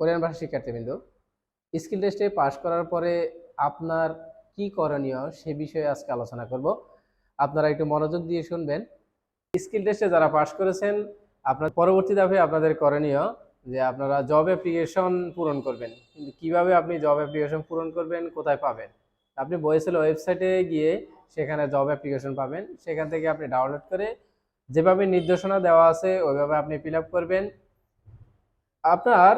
Korean ভাষা শিক্ষার্থীবৃন্দ, skill টেস্টে পাশ করার পরে আপনার কি করণীয় সে বিষয়ে আজকে আলোচনা করব। আপনারা একটু মনোযোগ দিয়ে শুনবেন। স্কিল টেস্টে যারা পাশ করেছেন, আপনার পরবর্তী ধাপে আপনাদের করণীয় যে আপনারা জব অ্যাপ্লিকেশন পূরণ করবেন। কিন্তু কিভাবে আপনি জব অ্যাপ্লিকেশন পূরণ করবেন, কোথায় পাবেন? আপনি বয়েসেল ওয়েবসাইটে গিয়ে সেখানে জব অ্যাপ্লিকেশন পাবেন। সেখান থেকে আপনি ডাউনলোড করে যেভাবে নির্দেশনা দেওয়া আছে ওইভাবে আপনি ফিল আপ করবেন। আপনার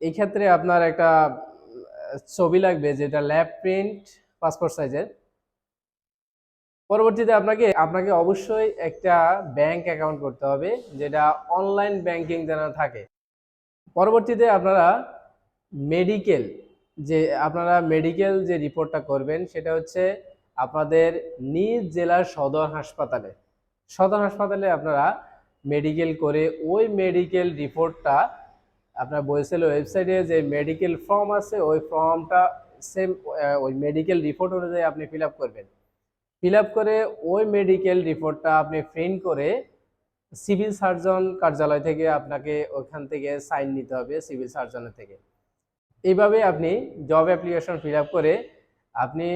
এই ক্ষেত্রে আপনার একটা ছবি লাগবে, যেটা ল্যাব প্রিন্ট পাসপোর্ট সাইজের। পরবর্তীতে আপনাকে আপনাকে অবশ্যই একটা ব্যাংক অ্যাকাউন্ট করতে হবে, যেটা অনলাইন ব্যাংকিং যেন থাকে। পরবর্তীতে মেডিকেল আপনারা মেডিকেল যে রিপোর্টটা করবেন সেটা হচ্ছে আপনাদের নিজ জেলার সদর হাসপাতালে আপনারা মেডিকেল করে ওই মেডিকেল রিপোর্টটা আপনার বইসেল ওয়েবসাইটে যে মেডিকেল ফর্ম আছে ওই ফর্মটা সেম ওই মেডিকেল রিপোর্ট অনুযায়ী আপনি ফিল আপ করবেন। ফিল আপ করে ওই মেডিকেল রিপোর্টটা আপনি প্রিন্ট করে সিভিল সার্জন কার্যালয় থেকে আপনাকে ওখান থেকে সাইন নিতে হবে, সিভিল সার্জনের থেকে। এইভাবে আপনি জব অ্যাপ্লিকেশন ফিল আপ করে আপনি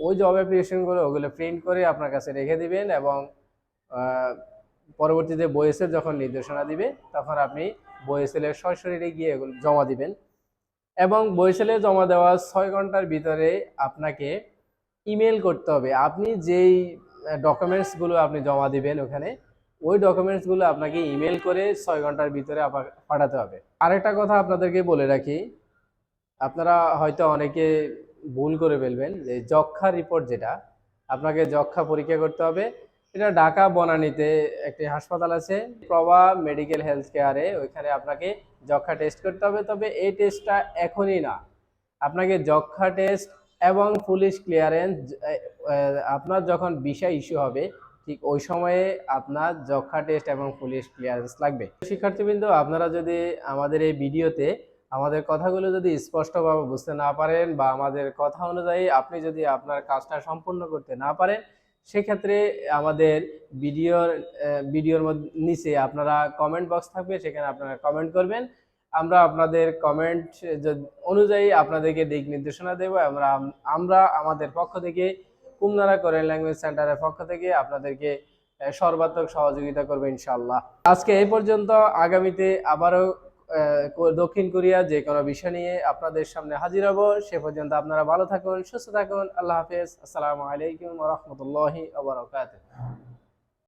ওই জব অ্যাপ্লিকেশনগুলো ওগুলো প্রিন্ট করে আপনার কাছে রেখে দিবেন এবং পরবর্তীতে বইএসএল যখন নির্দেশনা দিবে তখন আপনি বইএসএলের সরাসরি গিয়ে এগুলো জমা দিবেন। এবং বইএসএলে জমা দেওয়া 6 ঘন্টার ভিতরে আপনাকে ইমেল করতে হবে। আপনি যেই ডকুমেন্টসগুলো আপনি জমা দিবেন ওখানে, ওই ডকুমেন্টসগুলো আপনাকে ইমেল করে 6 ঘন্টার ভিতরে পাঠাতে হবে। আরেকটা কথা আপনাদেরকে বলে রাখি, আপনারা হয়তো অনেকে ভুল করে ফেলবেন যে যক্ষ্মা রিপোর্ট, যেটা আপনাকে যক্ষ্মা পরীক্ষা করতে হবে। এটা ঢাকা বনানীতে একটি হাসপাতাল আছে, প্রভা মেডিকেল হেলথ কেয়ারে, ওইখানে আপনাকে যক্ষ্মা টেস্ট করতে হবে। তবে এই টেস্টটা এখনই না, আপনাকে যক্ষ্মা টেস্ট এবং পুলিশ ক্লিয়ারেন্স আপনার যখন ভিসা ইস্যু হবে ঠিক ওই সময়ে আপনার যক্ষ্মা টেস্ট এবং পুলিশ ক্লিয়ারেন্স লাগবে। শিক্ষার্থীবৃন্দ, আপনারা যদি আমাদের এই ভিডিওতে আমাদের কথাগুলো যদি স্পষ্টভাবে বুঝতে না পারেন বা আমাদের কথা অনুযায়ী আপনি যদি আপনার কাজটা সম্পূর্ণ করতে না পারেন, সেক্ষেত্রে আমাদের ভিডিওর নিচে আপনারা কমেন্ট বক্স থাকবে, সেখানে আপনারা কমেন্ট করবেন। আমরা আপনাদের কমেন্ট অনুযায়ী আপনাদেরকে দিক নির্দেশনা দেব। আমরা আমাদের পক্ষ থেকে কুমনারা কোরিয়ান ল্যাঙ্গুয়েজ সেন্টারের পক্ষ থেকে আপনাদেরকে সর্বাত্মক সহযোগিতা করবে ইনশাআল্লাহ। আজকে এই পর্যন্ত। আগামীতে আবারও দক্ষিণ কোরিয়া যে কোনো বিষয় নিয়ে আপনাদের সামনে হাজির হব। সে পর্যন্ত আপনারা ভালো থাকুন, সুস্থ থাকুন। আল্লাহ হাফেজ। আসসালামু আলাইকুম ওয়া রাহমাতুল্লাহি ওয়া বারাকাতুহু।